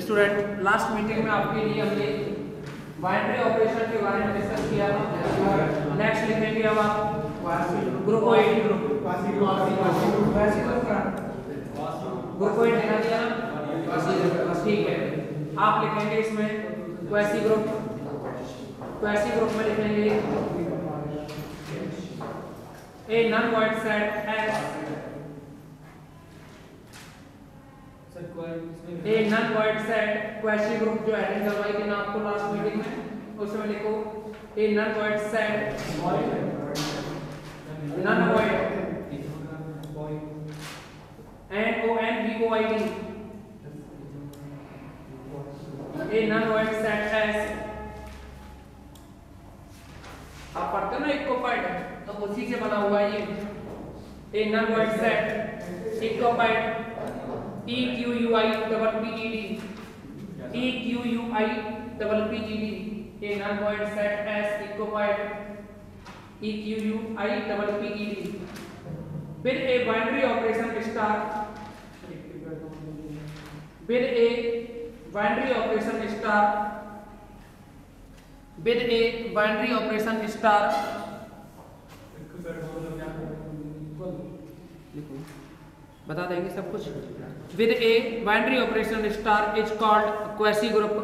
Student last meeting में आपके लिए हमने बाइनरी ऑपरेशन के बारे में डिस्कस किया था। नेक्स्ट लिखेंगे अब आप ग्रुपोइड। ग्रुपोइड लिखा दिया ना, ठीक है। आप लिखेंगे इसमें क्वेसी ग्रुप। क्वेसी ग्रुप में लिखेंगे ए नॉन वॉइड सेट एस, ए non void set quasi group जो एडिंग करवाई थी ना आपको लास्ट मीटिंग में, उसमें लिखो ए non void set non void NONVOID ए नॉन वॉइड सेट एस। आप पढ़ते हो ना इक्वोपाइड, तो उसी से बना हुआ है ये a non void set equipped EQUIPPED a non void set S equipped EQUIPPED। फिर ए बाइनरी ऑपरेशन स्टार, फिर a binary operation star, with a binary operation star, बता देंगे सब कुछ। With a binary operation star is called quasi group.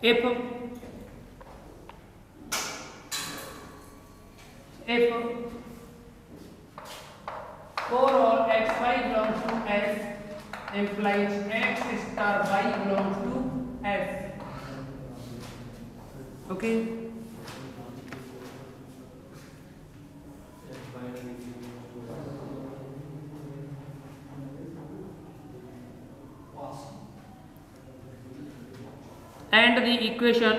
If 4 all xy belongs to S implies x star y belongs to S. Okay. And the equation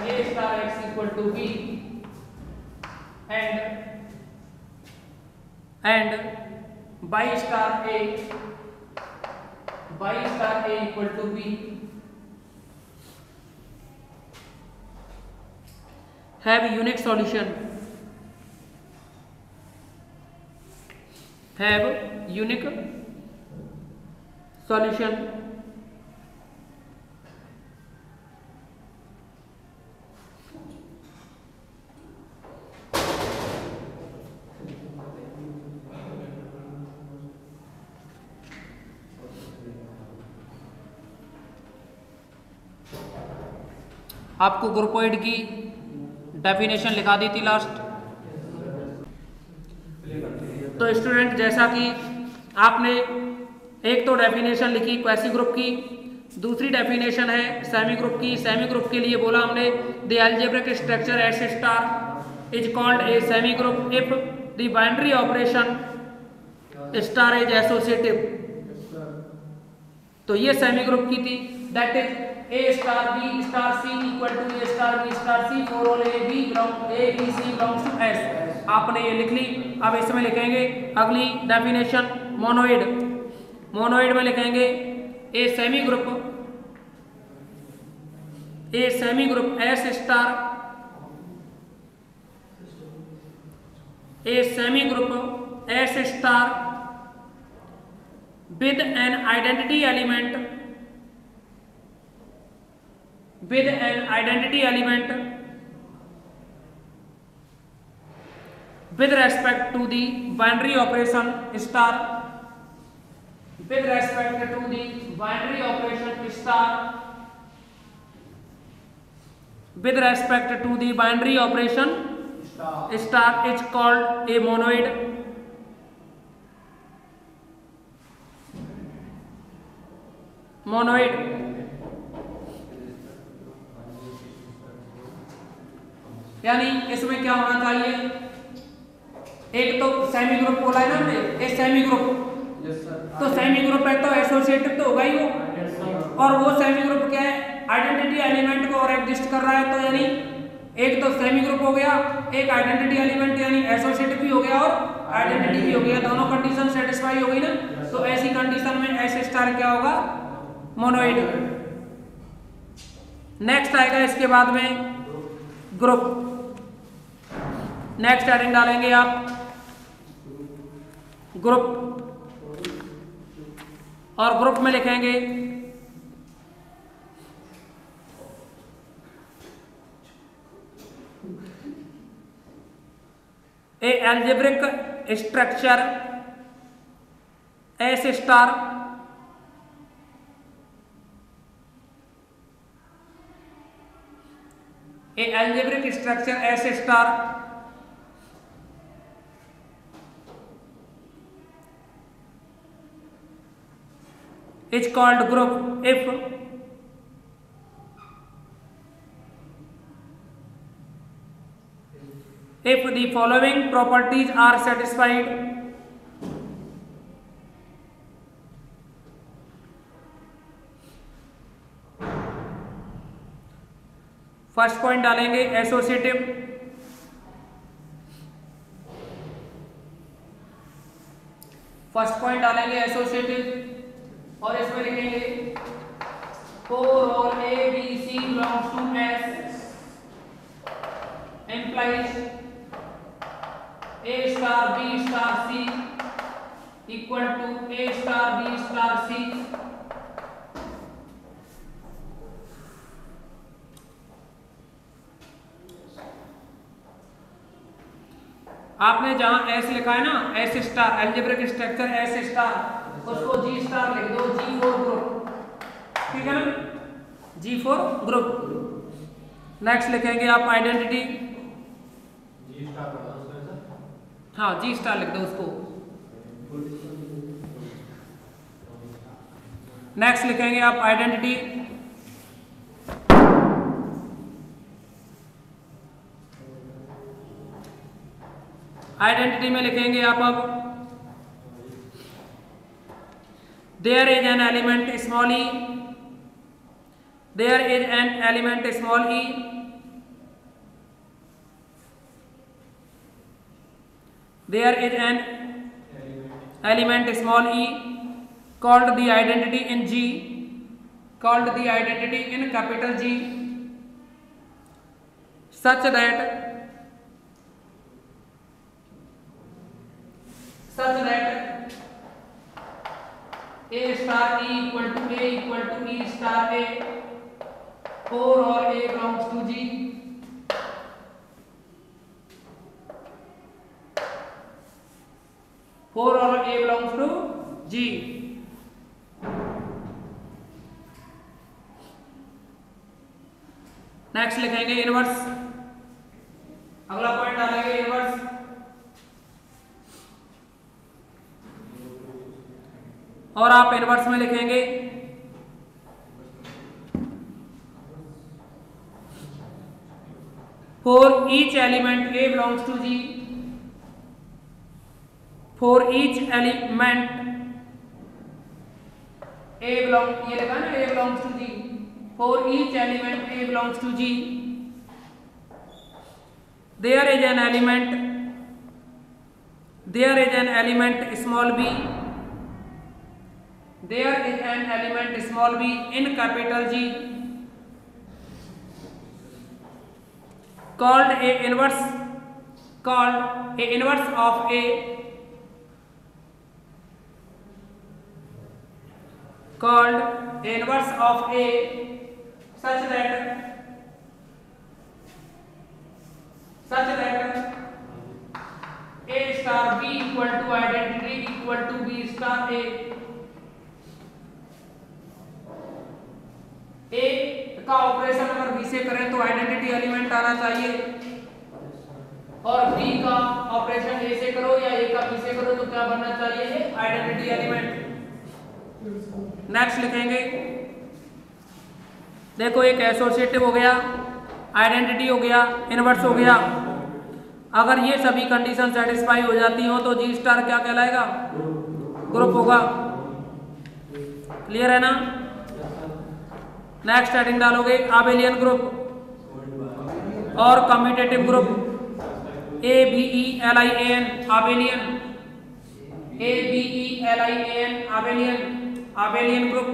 A star x equal to B and y star A equal to B have unique solution, have unique solution। आपको groupoid की definition लिखा दी थी last. तो student जैसा कि आपने एक तो डेफिनेशन लिखी क्वेसी ग्रुप की, दूसरी डेफिनेशन है सेमी ग्रुप की। सेमी ग्रुप के लिए बोला हमने the algebraic structure S star is called a semi group if the binary operation star is associative. तो ये सेमी ग्रुप की थी, that is A star B star C equal to A star B star C for all A B C belongs to S। आपने ये लिख ली। अब इसमें लिखेंगे अगली डेफिनेशन मोनोइड। मोनोइड में लिखेंगे a semi group S star a semi group S star with an identity element with respect to the binary operation star, with respect to the binary operation star, with respect to the binary operation star is called a monoid। यानी इसमें क्या होना चाहिए, एक तो semi group बोला है ना हमने, एक सेमी ग्रुप, तो सेमी ग्रुप है तो एसोसिएटिव तो होगा ही वो, और वो सेमी ग्रुप क्या है, आइडेंटिटी एलिमेंट को और एग्जिस्ट कर रहा है, तो यानी एक तो सेमी ग्रुप हो गया, एक आइडेंटिटी एलिमेंट यानी एसोसिएटिव भी हो गया और आइडेंटिटी भी हो गया, दोनों कंडीशन सेटिस्फाई हो गई ना, तो ऐसी कंडीशन में एस स्टार क्या होगा, मोनोइड। नेक्स्ट आएगा इसके बाद में ग्रुप, नेक्स्ट हेडिंग डालेंगे आप ग्रुप, और ग्रुप में लिखेंगे a algebraic structure S star a algebraic structure S star is called group if the following properties are satisfied. First point डालेंगे एसोसिएटिव, फर्स्ट पॉइंट डालेंगे एसोसिएटिव और इसमें लिखेंगे फोर और a b c belongs to S implies a star b star c equal to a star b star c. आपने जहां S लिखा है ना, S star algebraic structure S star, उसको जी स्टार लिख दो, जी फॉर ग्रुप, ठीक है ना, जी फॉर ग्रुप। नेक्स्ट लिखेंगे आप आइडेंटिटी, हाँ जी स्टार लिख दो उसको। नेक्स्ट लिखेंगे आप आइडेंटिटी, आइडेंटिटी में लिखेंगे आप अब there is an element small e, there is an element small e, there is an element small e called the identity in G, called the identity in capital G, such that a star e equal to e star a, for or a belongs to G, for or a belongs to G। Next लिखेंगे inverse, अगला point डालेंगे inverse, और आप inverse में लिखेंगे for each element A belongs to G, for each element a belong, ये लिखा ना a belongs to G, for each element a belongs to G, there is an element small b, there is an element small b in capital G called a inverse of a, called inverse of a, such that a star b equal to identity equal to b star a, a का operation अगर b से करें तो identity element आना चाहिए, और b का operation a से करो या a का b से करो तो क्या बनना चाहिए, आइडेंटिटी एलिमेंट। नेक्स्ट लिखेंगे, देखो एक एसोसिएटिव हो गया, आइडेंटिटी हो गया, इनवर्स हो गया। अगर ये सभी कंडीशन सेटिस्फाई हो जाती हो तो जी स्टार क्या कहलाएगा? ग्रुप होगा। क्लियर है ना? नेक्स्ट हेडिंग डालोगे आबेलियन ग्रुप और commutative group, ABELIAN abelian, ABELIAN abelian, abelian group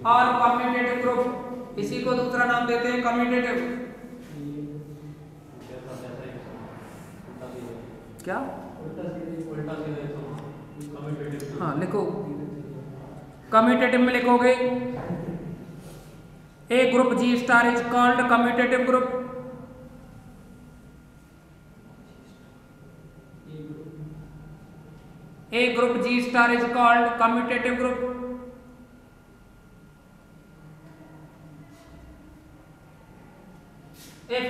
और कम्यूटेटिव ग्रुप, इसी को दूसरा नाम देते हैं कम्यूटेटिव। क्या? हाँ लिखो, कम्यूटेटिव में लिखोगे a group G star is called commutative group, a group G star is called commutative group. If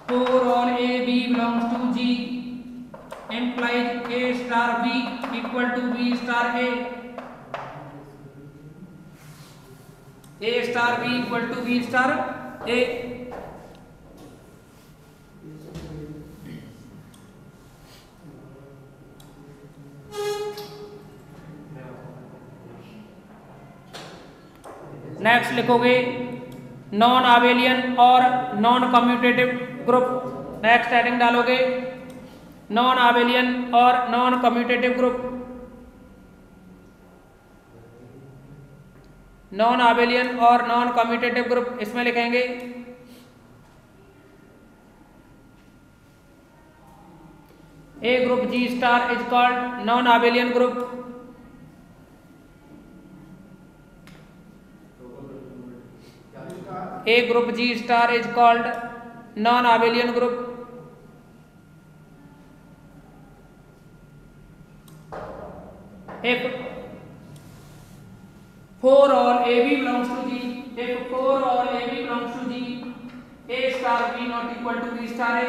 4 or A B belongs to G implies A star B equal to B star A, A star B equal to B star A। Next लिखोगे non abelian और non commutative group. Next heading डालोगे non abelian और non commutative group, non abelian और non commutative group. इसमें लिखेंगे a group G star is called non abelian group, A group G star is called non-abelian group, if 4 or AB belongs to G, if 4 or AB belongs to G, A star B not equal to B star A,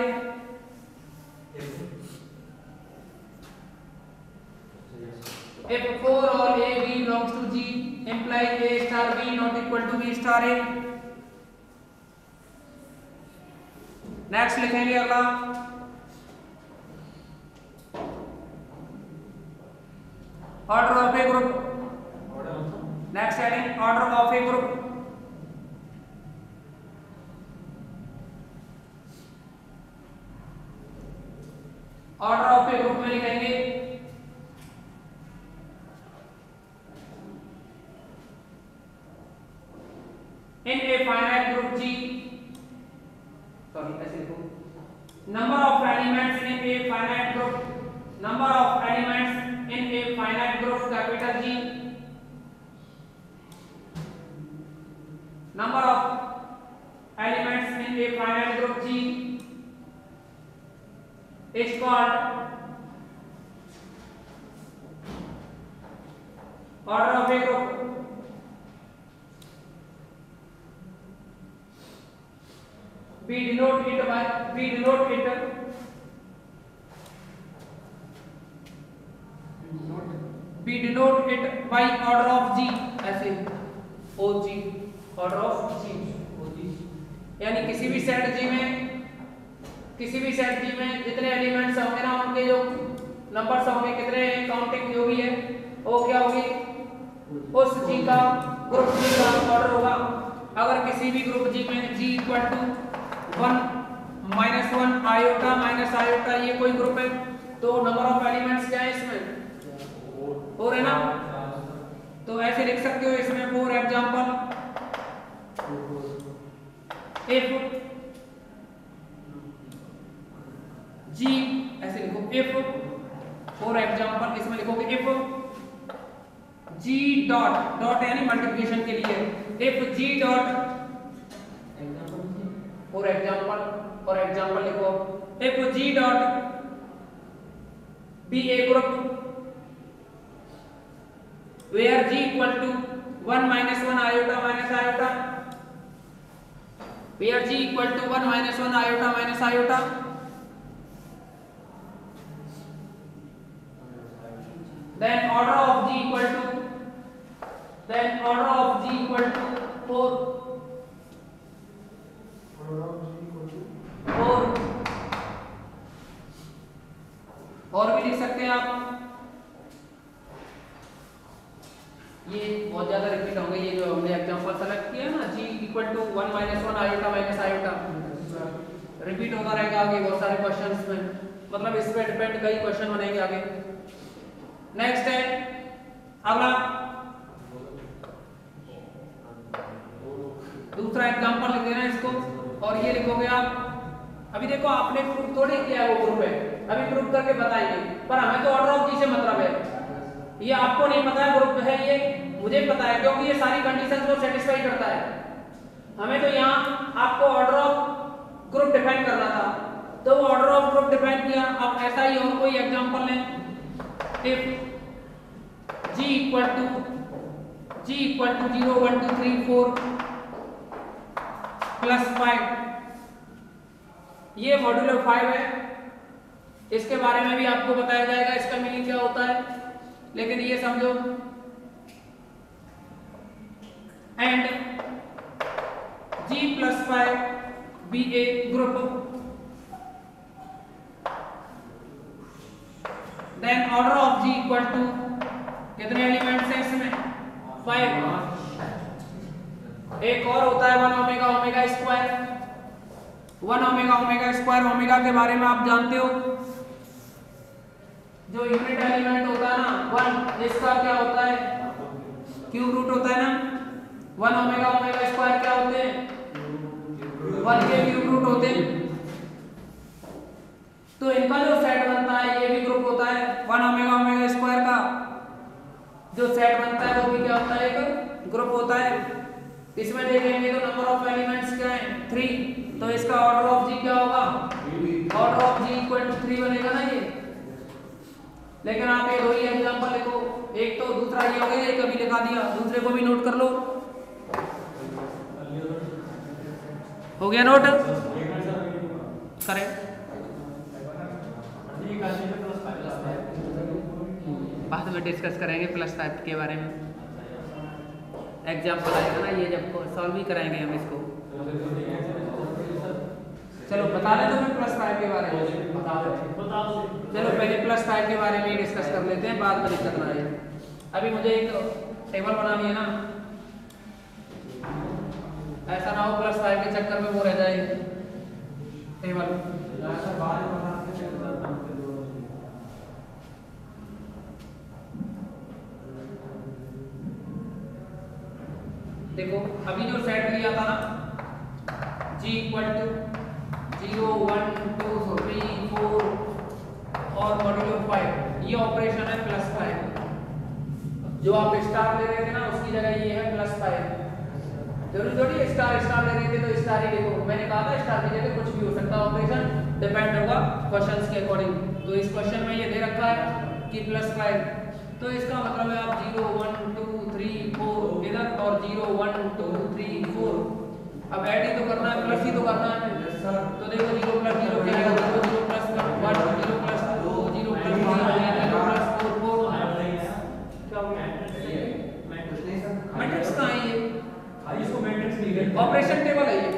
if 4 or AB belongs to G implies A star B not equal to B star A। Next लिखेंगे अगला order of a group. Next heading order of a group. Order of a group में लिखेंगे in a finite group G, ऐसे लिखो number of elements in a finite group, number of elements in a finite group capital G, number of elements in a finite group G is called order of a group. We denote it by order of G, ऐसे OG, order of G, यानी किसी भी set G में जितने elements होंगे ना उनके जो नंबर्स होंगे कितने काउंटिंग जो भी है वो क्या होगी, उस G का ग्रुप G का ऑर्डर होगा। अगर किसी भी ग्रुप G में G equal to 1 -1 iota minus iota ये कोई ग्रुप है तो नंबर ऑफ एलिमेंट्स क्या है इसमें 4 है ना, तो ऐसे लिख सकते हो इसमें फॉर एग्जांपल इफ G, ऐसे लिखो इफ फॉर एग्जांपल इसमें लिखोगे इफ G डॉट यानी मल्टीप्लिकेशन के लिए, if G dot for example लिखो if G dot be a group where G equal to 1 minus 1 iota minus iota, where G equal to 1 minus 1 iota minus iota, then order of G equal to then order of G equal to 4 और भी लिख सकते हैं आप। ये बहुत ज्यादा repeat होंगे, ये जो हमने एग्जांपल सेलेक्ट किया है ना, g equal to 1 minus 1 iota minus iota, repeat होता रहेगा आगे बहुत सारे क्वेश्चंस में, मतलब इस पे डिपेंड कई क्वेश्चन बनेंगे आगे। नेक्स्ट है अगला दूसरा एग्जांपल लिख देना इसको, और ये लिखोगे आप। अभी देखो आपने प्रूफ थोड़ी किया है वो ग्रुप है, अभी प्रूफ करके बताएंगे, पर हमें तो ऑर्डर ऑफ जी से मतलब है, ये आपको नहीं पता है ग्रुप है, ये मुझे पता है क्योंकि ये सारी कंडीशंस को सेटिस्फाई करता है। हमें तो यहाँ आपको ऑर्डर ऑफ ग्रुप डिफाइन करना था, तो वो ऑर्डर ऑफ ग्रुप डिफाइन किया। अब ऐसा ही और कोई एग्जांपल लें, if g equal to 0 1 2 3 4 plus 5, ये मॉड्यूलो 5 है, इसके बारे में भी आपको बताया जाएगा इसका मीनिंग क्या होता है, लेकिन ये समझो and g plus 5 be a group, then order of g equal to कितने एलिमेंट्स हैं इसमें 5, एक और होता है 1 omega omega square, 1 omega omega square, omega के बारे में आप जानते हो, जो यूनिट एलिमेंट होता है ना 1, इसका क्या होता है क्यूब रूट होता है ना, 1 ओमेगा ओमेगा स्क्वायर क्या होते हैं 1 के क्यूब रूट होते हैं, तो इनका जो सेट बनता है ये भी ग्रुप होता है, 1 ओमेगा ओमेगा स्क्वायर का जो सेट बनता है वो भी क्या होता है एक ग्रुप होता है। इसमें देखेंगे तो नंबर ऑफ एलिमेंट्स क्या है 3, तो इसका ऑर्डर ऑफ जी क्या होगा, order of G equal to 3 बनेगा ना ये। लेकिन आप ये दो ही एग्जांपल लिखो, एक तो दूसरा ये हो गया, एक अभी लिखा दिया, दूसरे को भी नोट कर लो, हो गया नोट करें। बाद में डिस्कस करेंगे प्लस 5 के बारे में, एग्जाम्पल आएगा ना ये जब सॉल्व ही कराएंगे हम इसको। चलो बता दे तो मैं प्लस 5 के बारे में चलो पहले प्लस 5 के बारे में ही डिस्कस कर लेते हैं, बाद में दिक्कत ना आए। अभी मुझे एक टेबल बनानी है ना, ऐसा ना हो प्लस 5 के चक्कर में वो रह जाए टेबल। देखो अभी जो सेट लिया था ना g इक्वल टू 0 1 2 3 4 और मॉड्यूलो 5, ये ऑपरेशन है प्लस 5, जो आप स्टार ले रहे थे ना उसकी जगह ये है प्लस 5, जरूरी थोड़ी स्टार ले रहे थे तो स्टार ही देखो, मैंने कहा था स्टार की जगह कुछ भी हो सकता है, ऑपरेशन डिपेंड होगा क्वेश्चंस के अकॉर्डिंग। तो इस क्वेश्चन में ये दे रखा है कि प्लस 5, तो इसका मतलब है आप 0 1 2 3 4 इधर और 0 1 2 3 4, अब ऐड ही तो करना है, प्लस ही तो करना है, तो देखो 0 प्लस 0 क्या आएगा, 0 प्लस 1 0 प्लस 2 0 प्लस 3 0 प्लस 4 4, क्या हो गया मैट्रिक्स कहाँ है ये, इसको मैट्रिक्स नहीं है, ऑपरेशन टेबल है ये।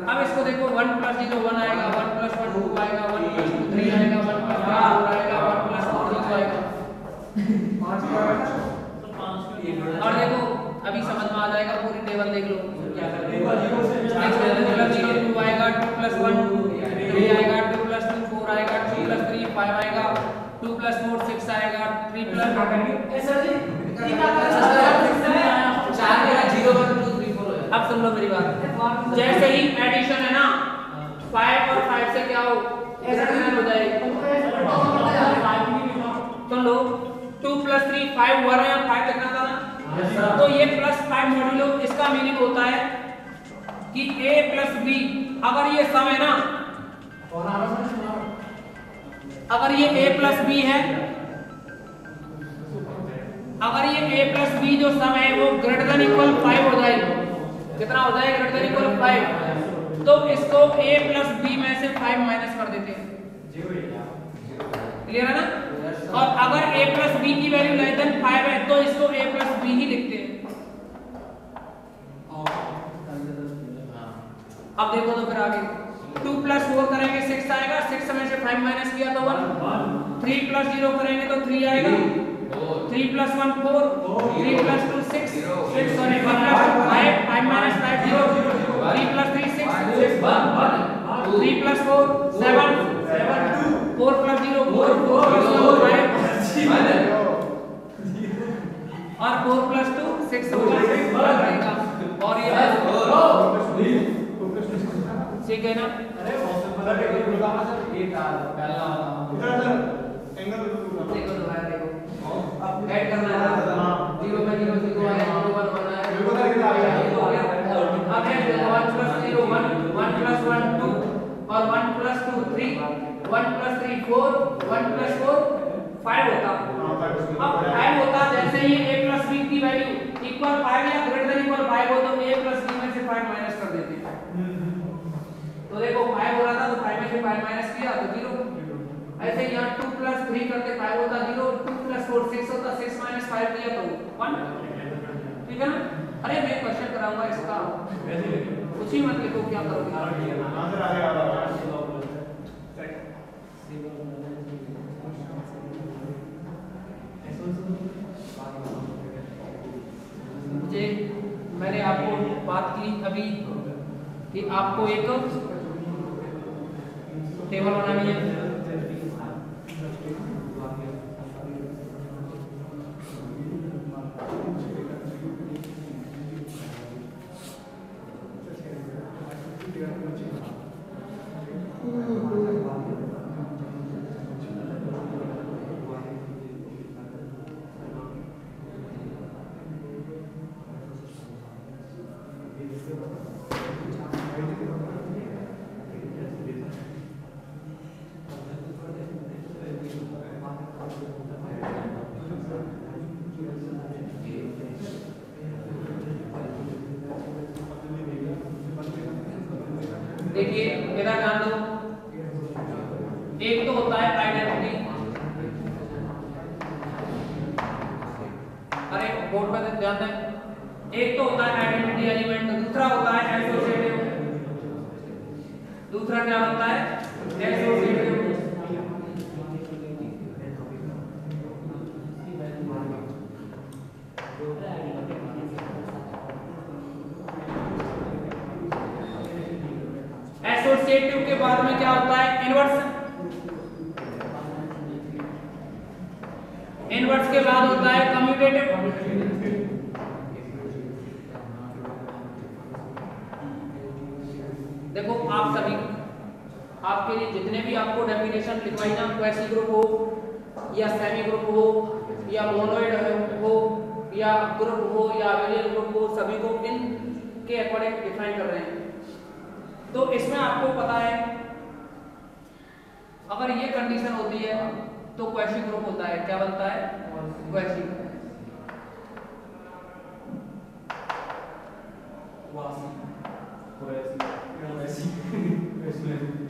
अब इसको देखो 1 प्लस 0 1 आएगा, 1 प्लस 1 2 आएगा, 1 प्लस 2 3 आएगा, 1 प्लस 4 आएगा, 1 प्लस 4 0 आएगा, और देखो अभी समझ में आ जाएगा, पूरी टेबल देख लो, 2 आएगा, 2 प्लस 1 3 आएगा, 2 प्लस 2 4 आएगा, 2 प्लस 3 5 आएगा, 2 प्लस 4 6 आएगा, 3 प्लस अब सुन लो मेरी बात, जैसे ही एडिशन है ना 5 और 5 से क्या हो कैंसिल हो जाएगा, सुन लो 2 प्लस 3 5 हुआ है, 5 लिखना था ना, तो ये प्लस 5 मॉड्यूलो, इसका मीनिंग होता है कि a प्लस b, अगर ये सम है ना, अगर ये a प्लस b है, अगर ये a प्लस b जो सम है वो ग्रेटर देन इक्वल 5 हो जाएगा, कितना हो जाएगा ग्रेटर देन इक्वल 5, तो इसको a प्लस b में से 5 माइनस कर देते हैं, क्लियर है ना। और अगर a प्लस बी की वैल्यू लेस देन 5 है तो इसको a प्लस बी ही लिखते हैं। अब देखो तो फिर आगे 2 प्लस 4 करेंगे 6 आएगा, 6 में से 5 माइनस किया तो 1, 3 प्लस 0 करेंगे तो 3 आएगा, 3 plus 1 4, 3 plus 2 6, 6 sorry 1 plus 5, 5 minus 5 0, 3 plus 3 6, 3 plus 4 7, 4 plus 0 4, 4 plus 1 5 और 4 प्लस 2 6 होगा और ये ठीक है ना। अरे देखो तो भाई देखो ऐड करना है 0 में 0 0 आया 0 1 1 आया अब ऐड करो 1 प्लस 0 1 1 प्लस 1 2 और 1 प्लस 2 3 1 प्लस 3 4 1 प्लस 4 5 होता। अब 5 होता जैसे ही a प्लस b की वैल्यू इक्वल 5 या ग्रेटर देन इक्वल 5 हो तो a प्लस b में से 5 माइनस कर देते हैं। तो देखो 5 हो रहा था तो 5 में से 5 माइनस किया तो 0। ऐसे यहाँ 2 प्लस 3 करते 5 होता 0, 2 प्लस 4 6 होता, 6 माइनस 5 किया तो 1। ठीक है ना। अरे मैं क्वेश्चन कराऊंगा इसका, कुछ ही मत लिखो क्या करोगे। मुझे मैंने आपको बात की अभी कि आपको एक टेबल बनानी है। देखिए मेरा ध्यान दो, एक तो होता है आइडेंटिटी, अरे बोर्ड पर ध्यान दें, एक तो होता है आइडेंटिटी एलिमेंट, दूसरा होता है एसोसिएटिव, दूसरा क्या होता है एसोसिएटिव। एसोसिएटिव के बाद में क्या होता है इनवर्स, इनवर्स के बाद होता है कम्यूटेटिव, देखो आप सभी आपके लिए जितने भी आपको डेफिनेशन लिखवाई ना, क्वेसी ग्रुप हो या सेमी ग्रुप हो या मोनोइड हो या ग्रुप हो या अबेलियन ग्रुप हो, सभी को इन के अकॉर्डिंग डिफाइन कर रहे हैं। तो इसमें आपको पता है अगर ये कंडीशन होती है तो क्वेसी ग्रुप होता है, क्या बनता है क्वेसी।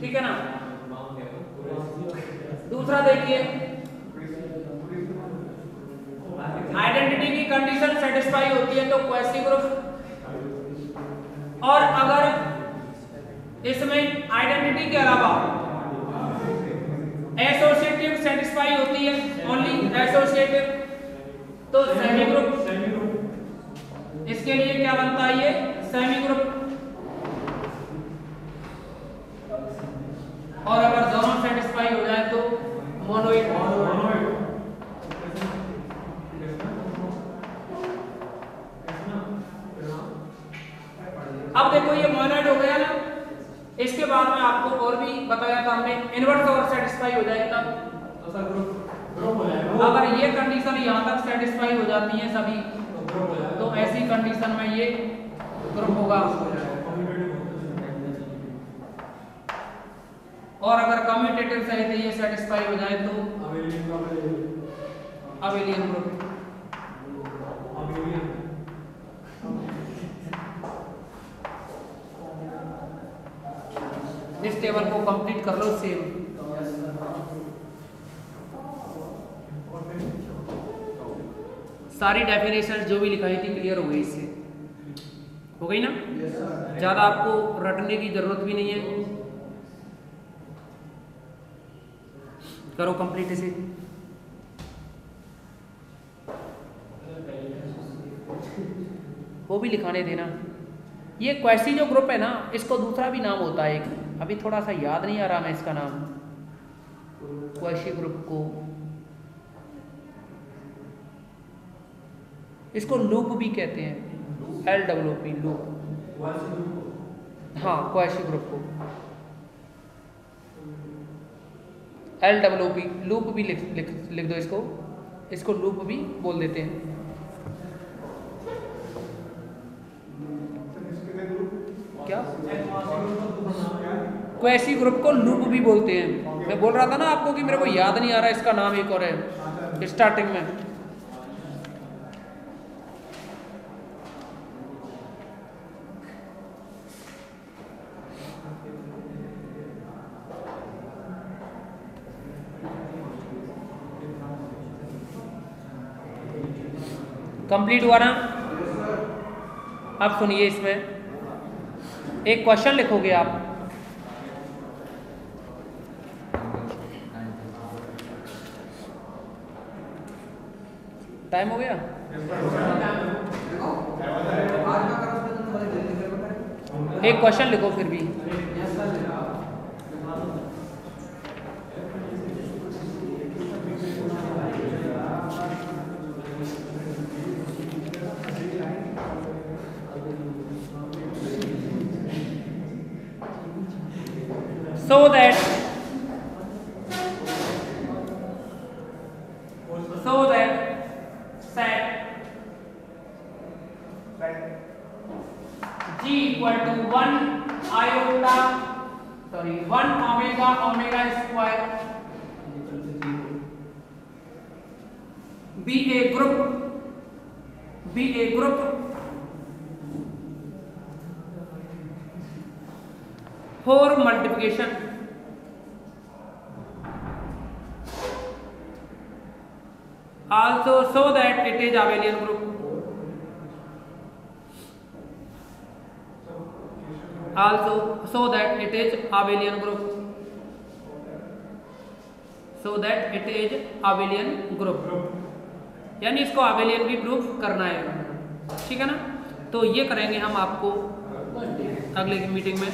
ठीक है ना। दूसरा देखिए आइडेंटिटी की कंडीशन सेटिस्फाई होती है तो क्वेसी ग्रुप, और अगर इसमें आइडेंटिटी के अलावा एसोसिएटिव सेटिस्फाई होती है, ओनली एसोसिएटिव, तो सेमी ग्रुप। इसके लिए क्या बनता है ये सेमी ग्रुप। और अगर दोनों सेटिस्फाई हो जाए तो मोनोइड। अब देखो ये मोनोइड हो गया ना, इसके बाद में आपको और भी बताया था हमने इनवर्स और सेटिस्फाई हो जाए तब तो सर ग्रुप हो जाएगा। अगर ये कंडीशन यहाँ तक सेटिस्फाई हो जाती है सभी तो ऐसी कंडीशन में ये ग्रुप होगा। और अगर कम्यूटेटिव सहित ये सेटिस्फाई हो जाए तो अबेलियन ग्रुप। इस टेबल को कंप्लीट कर लो सेव। सारी डेफिनेशन जो भी लिखाई थी क्लियर हो गई, इससे हो गई ना। ज़्यादा आपको रटने की जरूरत भी नहीं है, करो कंप्लीट इसे। वो भी लिखाने देना। ये क्वेसी जो ग्रुप है ना, इसको दूसरा भी नाम होता है एक, अभी थोड़ा सा याद नहीं आ रहा मैं इसका नाम, क्वेसी ग्रुप को इसको लूप भी कहते हैं, LWP लूप। हाँ, क्वेसी ग्रुप को LWP लूप भी लिख दो इसको, इसको लूप भी बोल देते हैं। क्या क्वेसी ग्रुप को लूप भी बोलते हैं। मैं बोल रहा था ना आपको कि मेरे को याद नहीं आ रहा इसका नाम, एक और है स्टार्टिंग में। कंप्लीट हुआ ना। अब सुनिए, इसमें एक क्वेश्चन लिखोगे आप, टाइम हो गया। एक क्वेश्चन लिखो फिर भी। So that set G equal to 1 omega square be a group for multiplication also so that it is abelian group, also so that it is abelian group, so that it is abelian group, यानी इसको abelian भी proof करना है, ठीक है ना। तो ये करेंगे हम आपको अगले की मीटिंग में।